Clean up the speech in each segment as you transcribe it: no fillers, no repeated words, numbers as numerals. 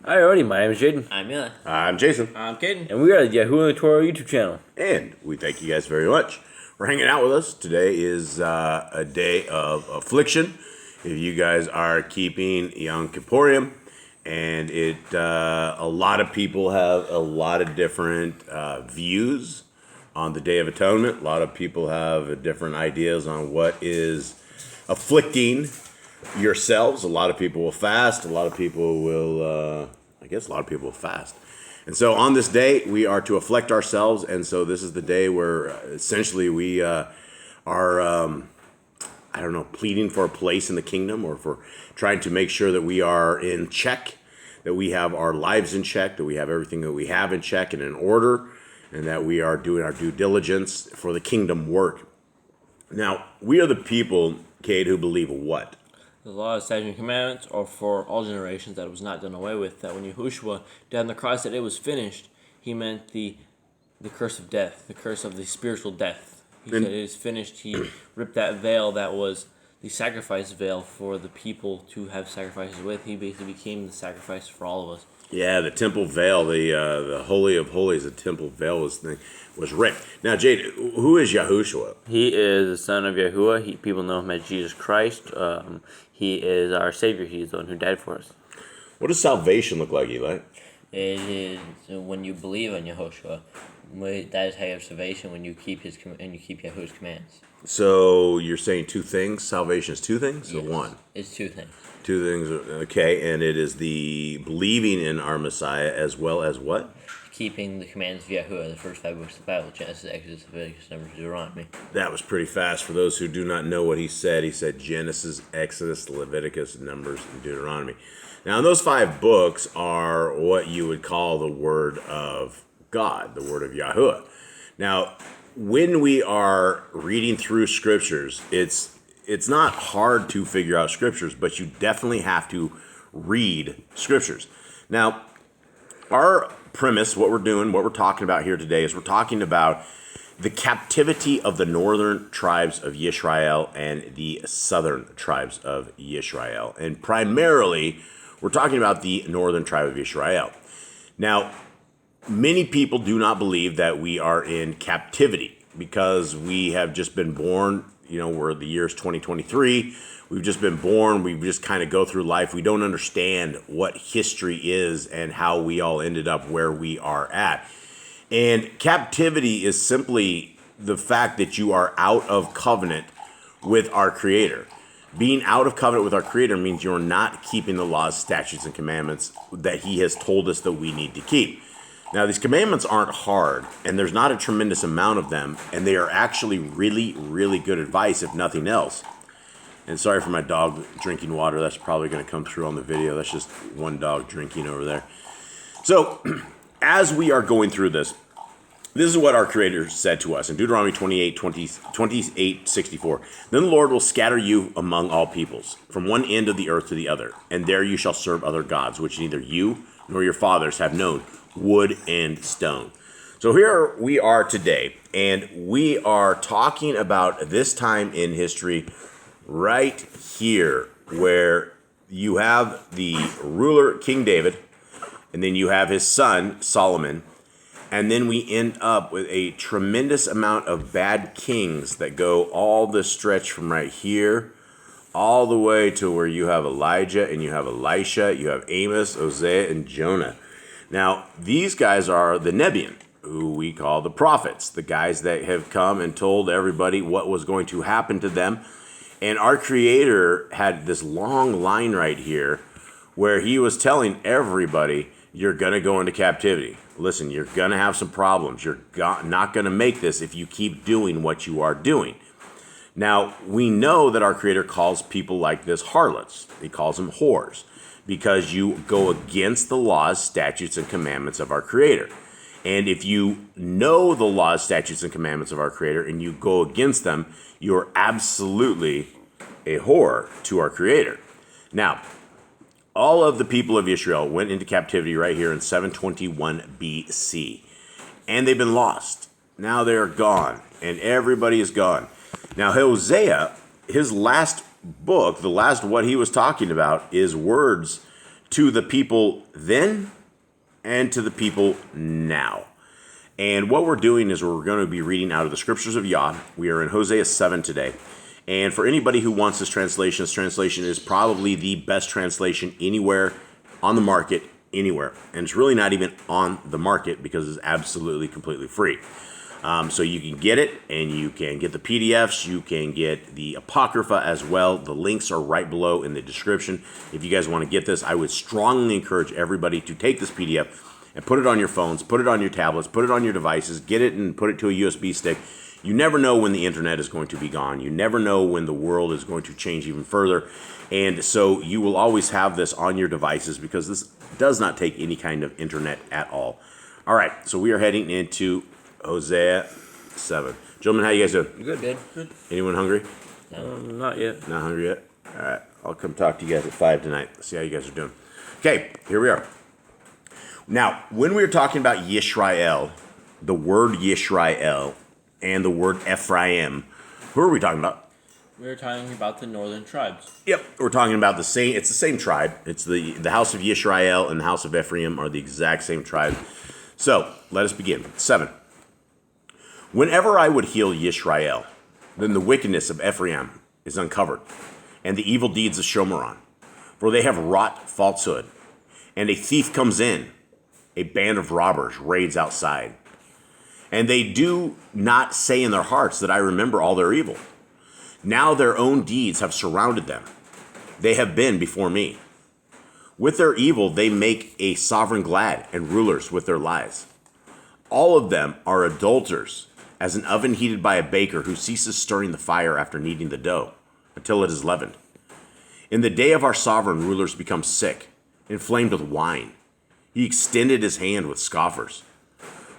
Alrighty, my name is Jaden. I'm Yah. I'm Jason. I'm Caden. And we are the Yahuwah and the Torah YouTube channel. And we thank you guys very much for hanging out with us. Today is a day of affliction. If you guys are keeping Yom Kippurium, and a lot of people have a lot of different views on the Day of Atonement. A lot of people have different ideas on what is afflicting yourselves. A lot of people will fast. A lot of people will, fast. And so on this day, we are to afflict ourselves. And so this is the day where essentially we are, pleading for a place in the kingdom, or for trying to make sure that we are in check, that we have our lives in check, that we have everything that we have in check and in order, and that we are doing our due diligence for the kingdom work. Now, we are the people, Cade, who believe what? The law, statutes, and commandments are for all generations, that it was not done away with. That when Yahushua died on the cross, that it was finished, he meant the curse of death, the curse of the spiritual death. He said it is finished. He ripped that veil that was the sacrifice veil for the people to have sacrifices with. He basically became the sacrifice for all of us. Yeah, the temple veil, the Holy of Holies, the temple veil was ripped. Now, Jade, who is Yahushua? He is the son of Yahuwah. People know him as Jesus Christ. He is our Savior. He is the one who died for us. What does salvation look like, Eli? It is when you believe in Yahushua. That is how you have salvation, when you keep Yahuwah's commands. So you're saying two things? Salvation is two things, or Yes, one? It's two things. Two things, okay. And it is the believing in our Messiah as well as what? Keeping the commands of Yahuwah, the first 5 books of the Bible: Genesis, Exodus, Leviticus, Numbers, Deuteronomy. That was pretty fast. For those who do not know what he said Genesis, Exodus, Leviticus, Numbers, and Deuteronomy. Now, those 5 books are what you would call the Word of God, the Word of Yahuwah. Now, when we are reading through Scriptures, it's not hard to figure out Scriptures, but you definitely have to read Scriptures. Now, our premise, what we're talking about here today, is we're talking about the captivity of the northern tribes of Yisrael and the southern tribes of Yisrael. And primarily, we're talking about the northern tribe of Yisrael. Now, many people do not believe that we are in captivity because we have just been born. We're the year's 2023. We've just been born. We just kind of go through life. We don't understand what history is and how we all ended up where we are at. And captivity is simply the fact that you are out of covenant with our Creator. Being out of covenant with our Creator means you're not keeping the laws, statutes, and commandments that He has told us that we need to keep. Now, these commandments aren't hard, and there's not a tremendous amount of them, and they are actually really, really good advice, if nothing else. And sorry for my dog drinking water. That's probably going to come through on the video. That's just one dog drinking over there. So, as we are going through this is what our Creator said to us in Deuteronomy 28:64. Then the Lord will scatter you among all peoples, from one end of the earth to the other, and there you shall serve other gods, which neither you nor your fathers have known, wood and stone. So here we are today, and we are talking about this time in history right here, where you have the ruler King David, and then you have his son Solomon, and then we end up with a tremendous amount of bad kings that go all the stretch from right here all the way to where you have Elijah and you have Elisha, you have Amos, Hosea, and Jonah. Now, these guys are the Nebiim, who we call the prophets, the guys that have come and told everybody what was going to happen to them. And our Creator had this long line right here where He was telling everybody, you're going to go into captivity. Listen, you're going to have some problems. You're not going to make this if you keep doing what you are doing. Now, we know that our Creator calls people like this harlots. He calls them whores, because you go against the laws, statutes, and commandments of our Creator. And if you know the laws, statutes, and commandments of our Creator and you go against them, you're absolutely a whore to our Creator. Now, all of the people of Israel went into captivity right here in 721 BC. And they've been lost. Now they're gone. And everybody is gone. Now, Hosea, his last book, the last what he was talking about, is words to the people then and to the people now. And what we're doing is we're going to be reading out of the Scriptures of Yah. We are in Hosea 7 today. And for anybody who wants this translation is probably the best translation anywhere on the market, anywhere. And it's really not even on the market because it's absolutely completely free. So you can get it, and you can get the PDFs. You can get the Apocrypha as well. The links are right below in the description. If you guys want to get this, I would strongly encourage everybody to take this PDF and put it on your phones, put it on your tablets, put it on your devices, get it and put it to a USB stick. You never know when the internet is going to be gone. You never know when the world is going to change even further. And so you will always have this on your devices because this does not take any kind of internet at all. All right, so we are heading into Hosea 7. Gentlemen, how you guys doing? Good, Dad. Good. Anyone hungry? Not yet. Not hungry yet? All right, I'll come talk to you guys at 5 tonight. See how you guys are doing. Okay, here we are. Now, when we were talking about Yisrael, the word Yisrael and the word Ephraim, who are we talking about? We were talking about the northern tribes. Yep, we're talking about it's the same tribe. It's the house of Yisrael and the house of Ephraim are the exact same tribe. So, let us begin. 7. Whenever I would heal Yisrael, then the wickedness of Ephraim is uncovered, and the evil deeds of Shomeron. For they have wrought falsehood, and a thief comes in, a band of robbers raids outside. And they do not say in their hearts that I remember all their evil. Now their own deeds have surrounded them. They have been before me. With their evil they make a sovereign glad, and rulers with their lies. All of them are adulterers, as an oven heated by a baker who ceases stirring the fire after kneading the dough, until it is leavened. In the day of our sovereign, rulers become sick, inflamed with wine. He extended his hand with scoffers.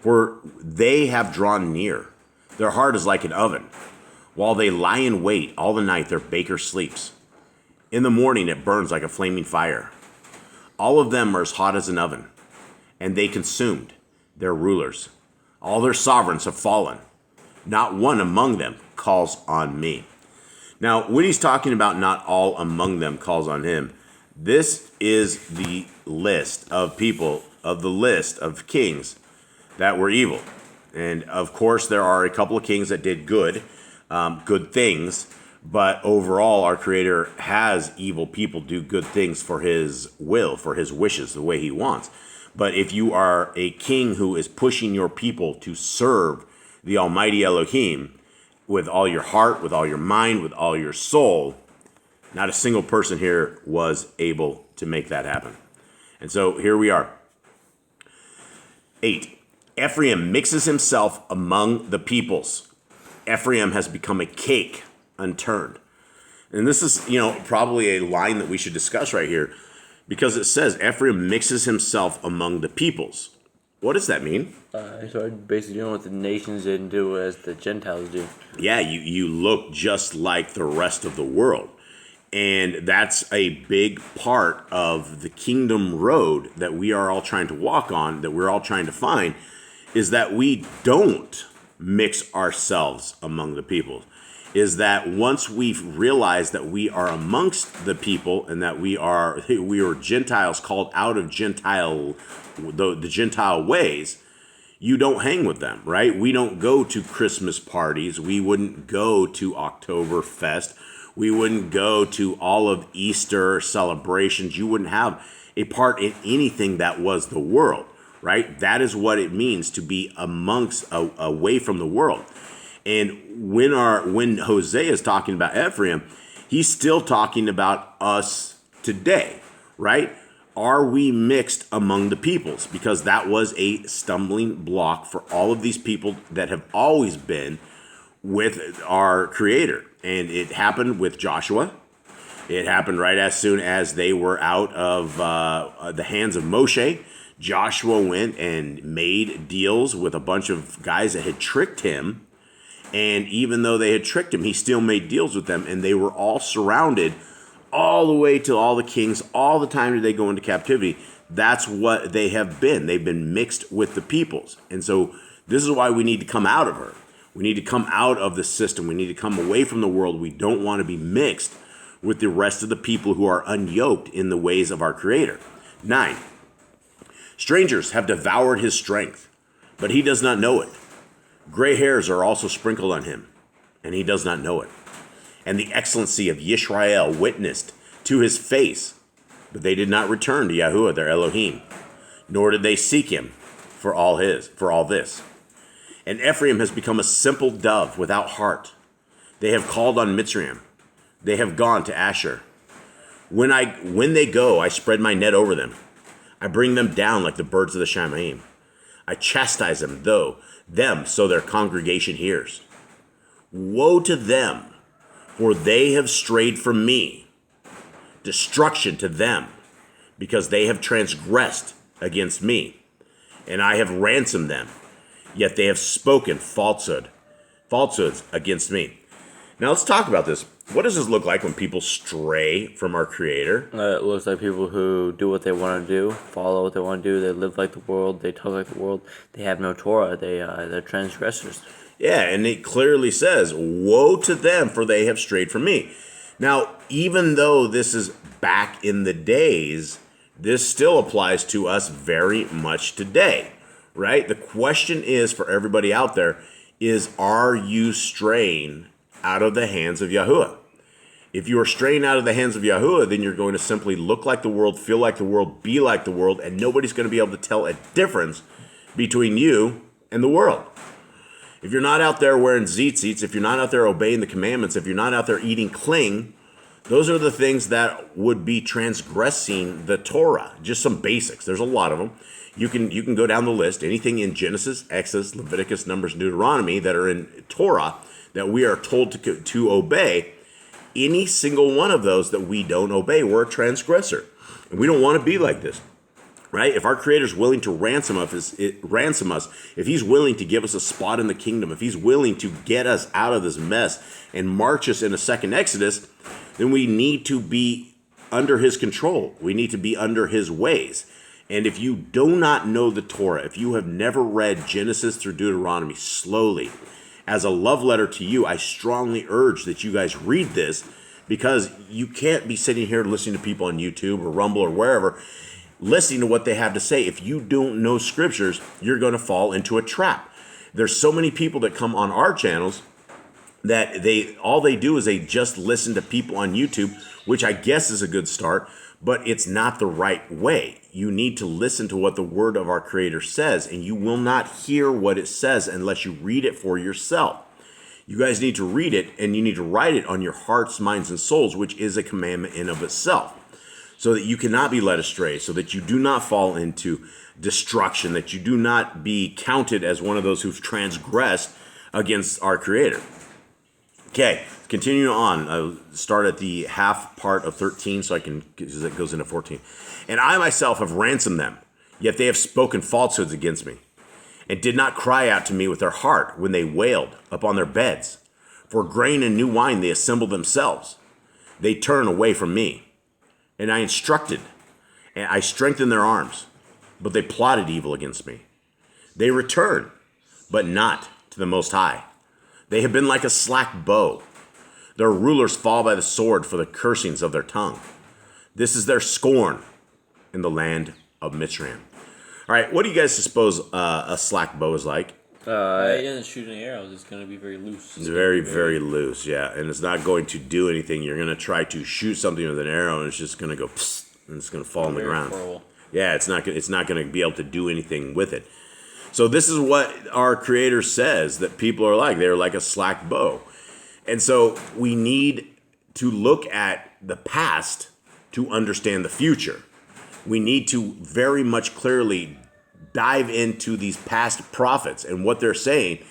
For they have drawn near. Their heart is like an oven. While they lie in wait all the night, their baker sleeps. In the morning it burns like a flaming fire. All of them are as hot as an oven, and they consumed their rulers. All their sovereigns have fallen. Not one among them calls on me. Now, when he's talking about not all among them calls on him, this is the list of people, of the list of kings that were evil. And of course, there are a couple of kings that did good things, but overall, our Creator has evil people do good things for his will, for his wishes, the way he wants. But if you are a king who is pushing your people to serve the Almighty Elohim with all your heart, with all your mind, with all your soul, not a single person here was able to make that happen. And so here we are. 8. Ephraim mixes himself among the peoples. Ephraim has become a cake unturned. And this is, probably a line that we should discuss right here, because it says Ephraim mixes himself among the peoples. What does that mean? So basically doing what the nations didn't do as the Gentiles do. Yeah, you look just like the rest of the world. And that's a big part of the kingdom road that we are all trying to walk on, that we're all trying to find, is that we don't mix ourselves among the people. Is that once we've realized that we are amongst the people and that we are Gentiles called out of the Gentile ways, you don't hang with them, right? We don't go to Christmas parties. We wouldn't go to Oktoberfest. We wouldn't go to all of Easter celebrations. You wouldn't have a part in anything that was the world, right? That is what it means to be away from the world. And when Hosea is talking about Ephraim, he's still talking about us today, right? Are we mixed among the peoples? Because that was a stumbling block for all of these people that have always been with our Creator. And it happened with Joshua. It happened right as soon as they were out of the hands of Moshe. Joshua went and made deals with a bunch of guys that had tricked him. And even though they had tricked him, he still made deals with them. And they were all surrounded all the way till all the kings, all the time did they go into captivity. That's what they have been. They've been mixed with the peoples. And so this is why we need to come out of her. We need to come out of the system. We need to come away from the world. We don't want to be mixed with the rest of the people who are unyoked in the ways of our Creator. 9. Strangers have devoured his strength, but he does not know it. Gray hairs are also sprinkled on him, and he does not know it. And the excellency of Yisrael witnessed to his face, but they did not return to Yahuwah their Elohim, nor did they seek him for all this. And Ephraim has become a simple dove without heart. They have called on Mitzrayim. They have gone to Asher. When they go, I spread my net over them. I bring them down like the birds of the Shamaim. I chastise them so their congregation hears. Woe to them, for they have strayed from me. Destruction to them, because they have transgressed against me, and I have ransomed them. Yet they have spoken falsehoods against me. Now let's talk about this. What does this look like when people stray from our Creator? It looks like people who do what they want to do, follow what they want to do. They live like the world. They talk like the world. They have no Torah. They're transgressors. Yeah, and it clearly says, woe to them, for they have strayed from me. Now, even though this is back in the days, this still applies to us very much today, right? The question is for everybody out there is, are you straying out of the hands of Yahuwah? If you are straying out of the hands of Yahuwah, then you're going to simply look like the world, feel like the world, be like the world, and nobody's going to be able to tell a difference between you and the world. If you're not out there wearing tzitzits, if you're not out there obeying the commandments, if you're not out there eating cling, those are the things that would be transgressing the Torah. Just some basics. There's a lot of them. You can go down the list. Anything in Genesis, Exodus, Leviticus, Numbers, and Deuteronomy that are in Torah that we are told to obey, any single one of those that we don't obey, we're a transgressor. And we don't want to be like this, right? If our Creator's willing to ransom us, if he's willing to give us a spot in the kingdom, if he's willing to get us out of this mess and march us in a second Exodus, then we need to be under his control. We need to be under his ways. And if you do not know the Torah, if you have never read Genesis through Deuteronomy slowly, as a love letter to you, I strongly urge that you guys read this, because you can't be sitting here listening to people on YouTube or Rumble or wherever, listening to what they have to say. If you don't know scriptures, you're going to fall into a trap. There's so many people that come on our channels that all they do is they just listen to people on YouTube, which I guess is a good start, but it's not the right way. You need to listen to what the word of our Creator says, and you will not hear what it says unless you read it for yourself. You guys need to read it, and you need to write it on your hearts, minds, and souls, which is a commandment in of itself, so that you cannot be led astray, so that you do not fall into destruction, that you do not be counted as one of those who've transgressed against our Creator. Okay, continuing on. I'll start at the half part of 13 because it goes into 14. And I myself have ransomed them, yet they have spoken falsehoods against me, and did not cry out to me with their heart when they wailed upon their beds. For grain and new wine they assembled themselves. They turn away from me, and I instructed, and I strengthened their arms, but they plotted evil against me. They return, but not to the Most High. They have been like a slack bow. Their rulers fall by the sword for the cursings of their tongue. This is their scorn in the land of Mitzrayim. All right, what do you guys suppose a slack bow is like? It doesn't shoot any arrows. It's going to be very loose. It's very, very loose, yeah. And it's not going to do anything. You're going to try to shoot something with an arrow, and it's just going to go psst, and it's going to fall on the ground. Horrible. Yeah, it's not going to be able to do anything with it. So this is what our Creator says that people are like. They're like a slack bow. And so we need to look at the past to understand the future. We need to very much clearly dive into these past prophets and what they're saying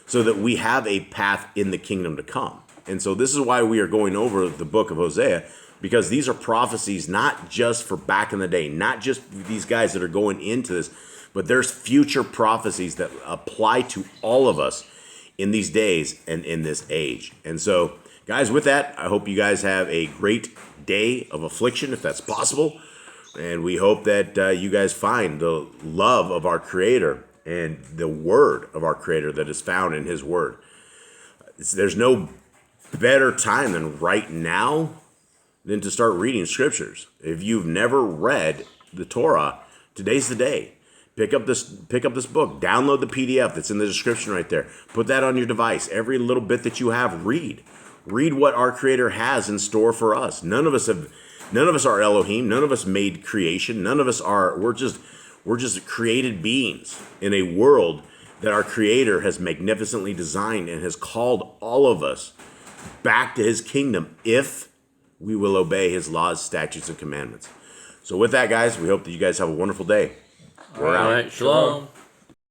so that we have a path in the kingdom to come. And so this is why we are going over the book of Hosea, because these are prophecies not just for back in the day, not just these guys that are going into this, but there's future prophecies that apply to all of us in these days and in this age. And so, guys, with that, I hope you guys have a great day of affliction, if that's possible. And we hope that you guys find the love of our Creator and the word of our Creator that is found in His word. There's no better time than right now than to start reading scriptures. If you've never read the Torah, today's the day. Pick up this book. Download the PDF that's in the description right there. Put that on your device. Every little bit that you have, read. Read what our Creator has in store for us. None of us are Elohim. None of us made creation. None of us are. We're just created beings in a world that our Creator has magnificently designed and has called all of us back to His kingdom if we will obey His laws, statutes, and commandments. So with that, guys, we hope that you guys have a wonderful day. We're out. All right, shalom.